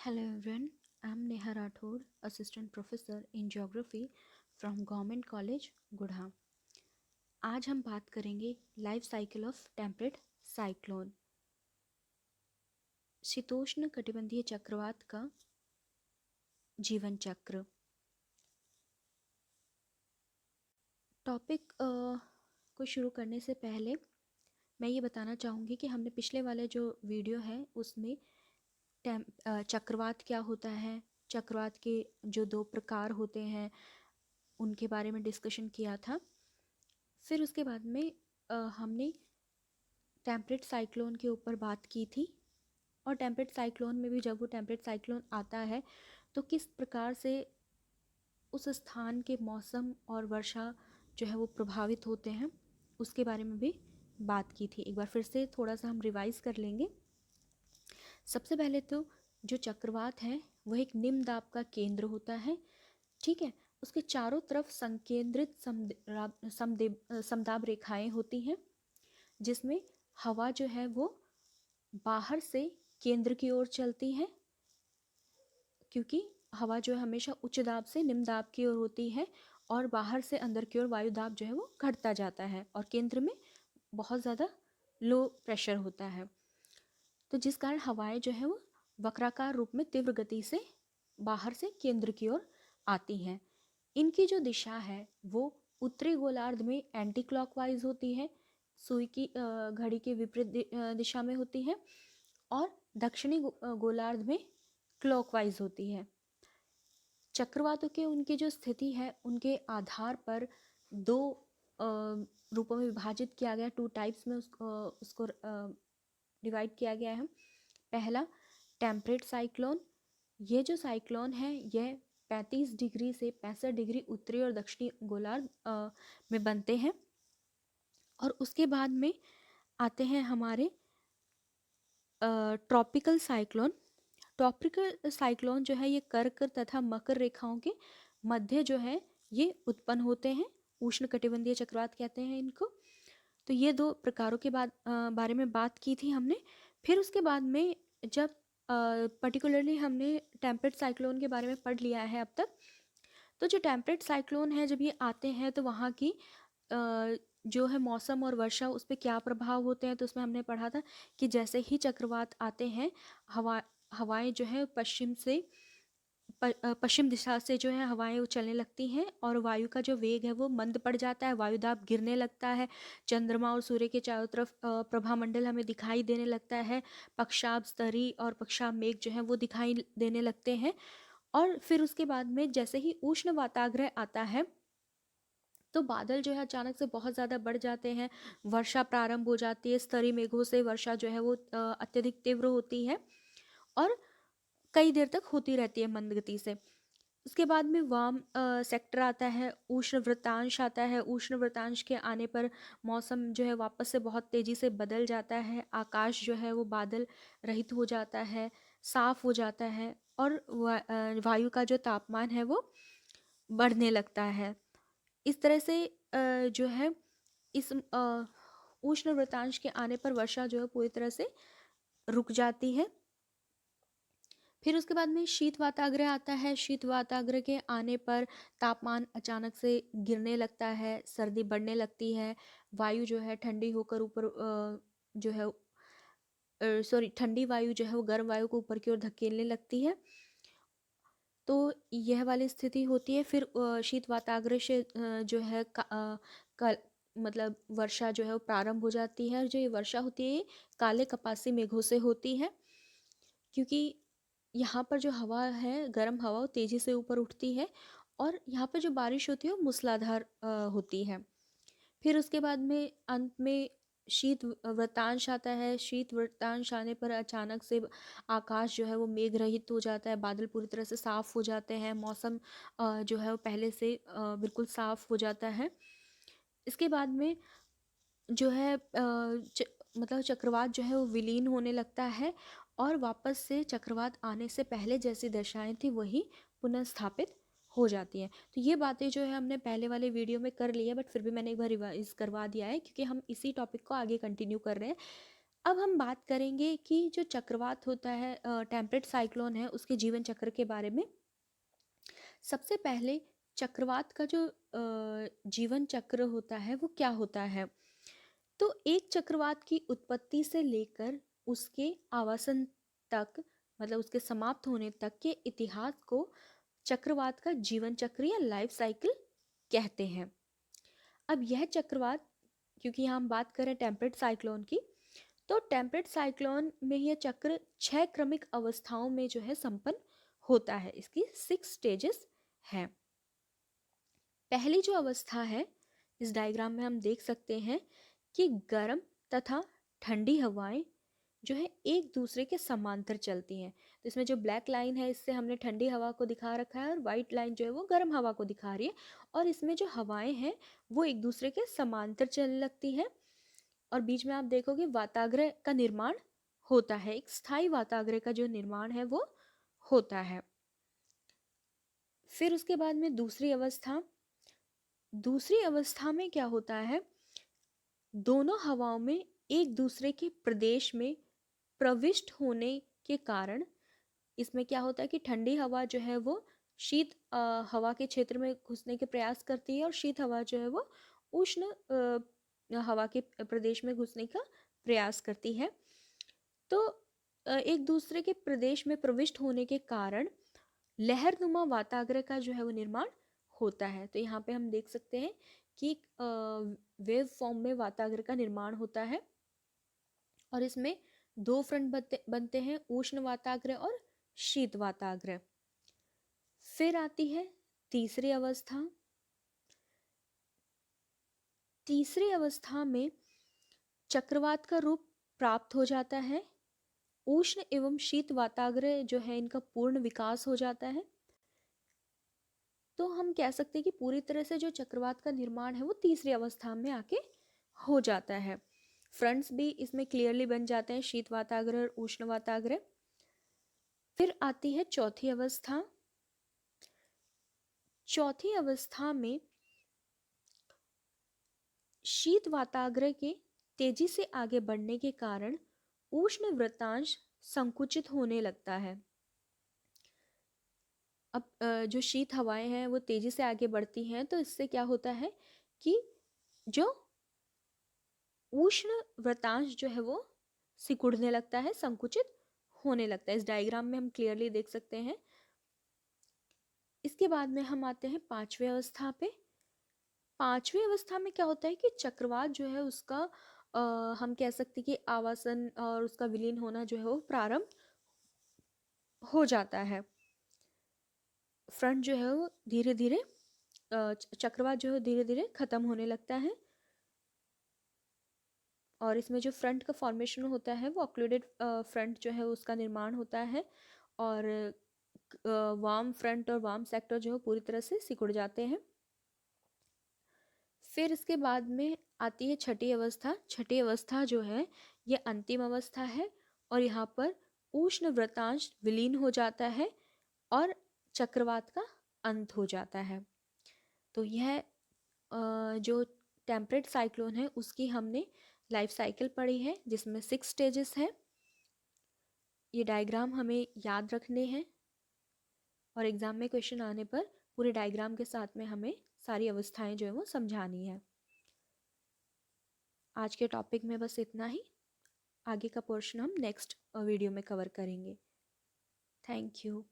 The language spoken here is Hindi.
Hello everyone, I'm Neha Rathod, Assistant Professor in Geography from Government College, Gudha. आज हम बात करेंगे life cycle of temperate cyclone, शीतोष्ण कटिबंधीय चक्रवात का जीवन चक्र। टॉपिक को शुरू करने से पहले मैं ये बताना चाहूँगी कि हमने पिछले वाले जो वीडियो है उसमें चक्रवात क्या होता है, चक्रवात के जो दो प्रकार होते हैं उनके बारे में डिस्कशन किया था। फिर उसके बाद में हमने टेम्परेट साइक्लोन के ऊपर बात की थी, और टेम्परेट साइक्लोन में भी जब वो टेम्परेट साइक्लोन आता है तो किस प्रकार से उस स्थान के मौसम और वर्षा जो है वो प्रभावित होते हैं उसके बारे में भी बात की थी। एक बार फिर से थोड़ा सा हम रिवाइज कर लेंगे। सबसे पहले तो जो चक्रवात है वह एक निम्न दाब का केंद्र होता है, ठीक है। उसके चारों तरफ संकेंद्रित समदाब रेखाएं होती हैं, जिसमें हवा जो है वो बाहर से केंद्र की ओर चलती है, क्योंकि हवा जो है हमेशा उच्च दाब से निम्न दाब की ओर होती है और बाहर से अंदर की ओर वायु दाब जो है वो घटता जाता है और केंद्र में बहुत ज़्यादा लो प्रेशर होता है। तो जिस कारण हवाएं जो है वो वक्राकार रूप में तीव्र गति से बाहर से केंद्र की ओर आती हैं। इनकी जो दिशा है वो उत्तरी गोलार्ध में एंटी क्लॉकवाइज होती है, सुई की घड़ी के विपरीत दिशा में होती है, और दक्षिणी गोलार्ध में क्लॉकवाइज होती है। चक्रवातों के उनकी जो स्थिति है उनके आधार पर दो रूपों में विभाजित किया गया, टू टाइप्स में उसको डिवाइड किया गया है। पहला टेम्परेट साइक्लोन। ये जो साइक्लोन है यह 35 डिग्री से 65 डिग्री उत्तरी और दक्षिणी गोलार्ध में बनते हैं। और उसके बाद में आते हैं हमारे ट्रॉपिकल साइक्लोन। ट्रॉपिकल साइक्लोन जो है ये कर्क तथा मकर रेखाओं के मध्य जो है ये उत्पन्न होते हैं। उष्णकटिबंधीय चक्रवात कहते हैं इनको। तो ये दो प्रकारों के बारे में बात की थी हमने। फिर उसके बाद में जब पर्टिकुलरली हमने टेम्परेट साइक्लोन के बारे में पढ़ लिया है अब तक, तो जो टेम्परेट साइक्लोन है जब ये आते हैं तो वहाँ की जो है मौसम और वर्षा उस पर क्या प्रभाव होते हैं। तो उसमें हमने पढ़ा था कि जैसे ही चक्रवात आते हैं हवाएं जो है पश्चिम दिशा से जो है हवाएं चलने लगती हैं और वायु का जो वेग है वो मंद पड़ जाता है, वायु दाब गिरने लगता है, चंद्रमा और सूर्य के चारों तरफ प्रभामंडल हमें दिखाई देने लगता है, पक्षाभ स्तरी और पक्षाभ मेघ जो है वो दिखाई देने लगते हैं। और फिर उसके बाद में जैसे ही उष्ण वाताग्रह आता है तो बादल जो है अचानक से बहुत ज़्यादा बढ़ जाते हैं, वर्षा प्रारंभ हो जाती है, स्तरी मेघों से वर्षा जो है वो अत्यधिक तीव्र होती है और कई देर तक होती रहती है मंद गति से। उसके बाद में वाम सेक्टर आता है, उष्ण वृत्तांश आता है। उष्ण वृत्तांश के आने पर मौसम जो है वापस से बहुत तेज़ी से बदल जाता है, आकाश जो है वो बादल रहित हो जाता है, साफ हो जाता है और वायु का जो तापमान है वो बढ़ने लगता है। इस तरह से जो है इस उष्ण वृत्तांश के आने पर वर्षा जो है पूरी तरह से रुक जाती है। फिर उसके बाद में शीत वाताग्रह आता है। शीत वाताग्रह के आने पर तापमान अचानक से गिरने लगता है, सर्दी बढ़ने लगती है, वायु जो है ठंडी होकर ऊपर जो है ठंडी वायु जो है वो गर्म वायु को ऊपर की ओर धकेलने लगती है। तो यह वाली स्थिति होती है। फिर शीत वाताग्रह से जो है मतलब वर्षा जो है वो प्रारंभ हो जाती है, और जो ये वर्षा होती है काले कपासी मेघों से होती है, क्योंकि यहाँ पर जो हवा है गर्म हवा वो तेज़ी से ऊपर उठती है और यहाँ पर जो बारिश होती है वो मूसलाधार होती है। फिर उसके बाद में अंत में शीत वृत्तांश आता है। शीत वृत्तांश आने पर अचानक से आकाश जो है वो मेघ रहित हो जाता है, बादल पूरी तरह से साफ़ हो जाते हैं, मौसम जो है वो पहले से बिल्कुल साफ़ हो जाता है। इसके बाद में जो है मतलब चक्रवात जो है वो विलीन होने लगता है और वापस से चक्रवात आने से पहले जैसी दशाएं थी वही पुनः स्थापित हो जाती हैं। तो ये बातें जो है हमने पहले वाले वीडियो में कर ली है, बट फिर भी मैंने एक बार रिवाइज करवा दिया है क्योंकि हम इसी टॉपिक को आगे कंटिन्यू कर रहे हैं। अब हम बात करेंगे कि जो चक्रवात होता है, टेम्परेट साइक्लोन है, उसके जीवन चक्र के बारे में। सबसे पहले चक्रवात का जो जीवन चक्र होता है वो क्या होता है। तो एक चक्रवात की उत्पत्ति से लेकर उसके आवासन तक, मतलब उसके समाप्त होने तक के इतिहास को चक्रवात का जीवन चक्र या लाइफ साइकिल कहते हैं। अब यह चक्रवात, क्योंकि यहाँ हम बात करें टेम्परेट साइक्लोन की, तो टेम्परेट साइक्लोन में यह चक्र 6 क्रमिक अवस्थाओं में जो है संपन्न होता है। इसकी 6 स्टेजेस हैं। पहली जो अवस्था है, इस डायग्राम में हम देख सकते हैं कि गर्म तथा ठंडी हवाएं जो है एक दूसरे के समांतर चलती हैं। तो इसमें जो ब्लैक लाइन है, इससे हमने ठंडी हवा को दिखा रखा है, और वाइट लाइन जो है वो गर्म हवा को दिखा रही है। और इसमें जो हवाएं हैं वो एक दूसरे के समांतर चलने लगती हैं, और बीच में आप देखोगे वाताग्रह का निर्माण होता है। एक स्थायी वाताग्रह का जो निर्माण है वो होता है। फिर उसके बाद में दूसरी अवस्था में क्या होता है, दोनों हवाओं में एक दूसरे के प्रदेश में प्रविष्ट होने के कारण इसमें क्या होता है कि ठंडी हवा जो है वो शीत हवा के क्षेत्र में घुसने के प्रयास करती है, और शीत हवा जो है वो उष्ण हवा के प्रदेश में घुसने का प्रयास करती है। तो एक दूसरे के प्रदेश में प्रविष्ट होने के कारण लहरनुमा वाताग्रह का जो है वो निर्माण होता है। तो यहाँ पे हम देख सकते हैं कि वेव फॉर्म में वाताग्रह का निर्माण होता है, और इसमें 2 फ्रंट बनते हैं, उष्ण वाताग्रह और शीत वाताग्रह। फिर आती है तीसरी अवस्था। तीसरी अवस्था में चक्रवात का रूप प्राप्त हो जाता है, उष्ण एवं शीत वाताग्रह जो है इनका पूर्ण विकास हो जाता है। तो हम कह सकते हैं कि पूरी तरह से जो चक्रवात का निर्माण है वो तीसरी अवस्था में आके हो जाता है। फ्रंट्स भी इसमें क्लियरली बन जाते हैं, शीत वाताग्रह और उष्ण वाताग्रह। फिर आती है चौथी अवस्था। चौथी अवस्था में शीत वाताग्रह के तेजी से आगे बढ़ने के कारण उष्ण वृत्तांश संकुचित होने लगता है। अब जो शीत हवाएं हैं वो तेजी से आगे बढ़ती हैं, तो इससे क्या होता है कि जो उष्ण वृत्तांश जो है वो सिकुड़ने लगता है, संकुचित होने लगता है। इस डायग्राम में हम क्लियरली देख सकते हैं। इसके बाद में हम आते हैं पांचवी अवस्था पे। पांचवी अवस्था में क्या होता है कि चक्रवात जो है उसका हम कह सकते हैं कि आवासन और उसका विलीन होना जो है वो प्रारंभ हो जाता है। फ्रंट जो है वो धीरे धीरे चक्रवात जो है धीरे धीरे खत्म होने लगता है, और इसमें जो फ्रंट का फॉर्मेशन होता है वो ऑक्लूडेड फ्रंट जो है उसका निर्माण होता है, और वार्म फ्रंट और वार्म सेक्टर जो है पूरी तरह से सिकुड़ जाते हैं। फिर इसके बाद में आती है छठी अवस्था। छठी अवस्था जो है ये अंतिम अवस्था है, और यहाँ पर उष्ण वृत्तांश विलीन हो जाता है और चक्रवात का अंत हो जाता है। तो यह जो टेम्परेट साइक्लोन है उसकी हमने लाइफ साइकिल पढ़ी है, जिसमें 6 स्टेजेस हैं। ये डायग्राम हमें याद रखने हैं, और एग्ज़ाम में क्वेश्चन आने पर पूरे डायग्राम के साथ में हमें सारी अवस्थाएं जो है वो समझानी है। आज के टॉपिक में बस इतना ही। आगे का पोर्शन हम नेक्स्ट वीडियो में कवर करेंगे। Thank you.